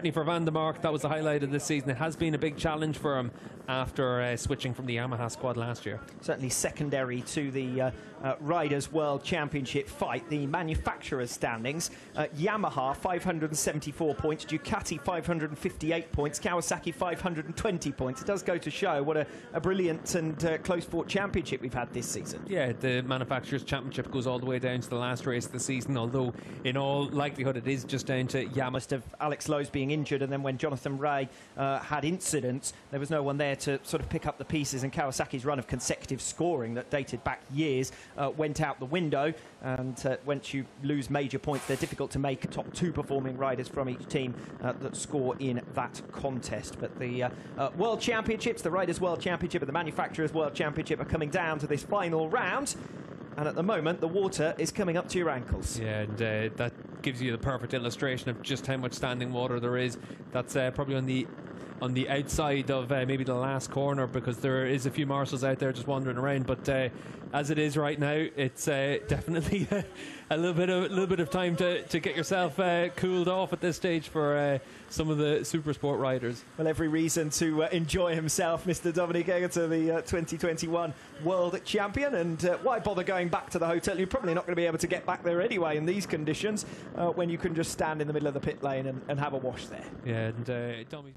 certainly for Van der Mark, that was the highlight of this season. It has been a big challenge for him after switching from the Yamaha squad last year. Certainly secondary to the Riders World Championship fight, the manufacturers' standings. Yamaha 574 points, Ducati 558 points, Kawasaki 520 points. It does go to show what a brilliant and close-fought championship we've had this season. Yeah, the manufacturers' championship goes all the way down to the last race of the season, although in all likelihood it is just down to Yamaha. Of Alex Lowe's being injured, and then when Jonathan Ray had incidents, there was no one there to sort of pick up the pieces, and Kawasaki's run of consecutive scoring that dated back years went out the window. And once you lose major points, they're difficult to make top two performing riders from each team that score in that contest. But the World Championships, the Riders World Championship and the Manufacturers World Championship are coming down to this final round. And at the moment, the water is coming up to your ankles. Yeah, and that gives you the perfect illustration of just how much standing water there is. That's probably on the outside of maybe the last corner, because there is a few morsels out there just wandering around. But as it is right now, it's definitely a little bit of time to get yourself cooled off at this stage for some of the super sport riders. Well, every reason to enjoy himself, Mr. Dominic Egerton, the 2021 World Champion. And why bother going back to the hotel? You're probably not going to be able to get back there anyway in these conditions, when you can just stand in the middle of the pit lane and have a wash there. Yeah, and Dominic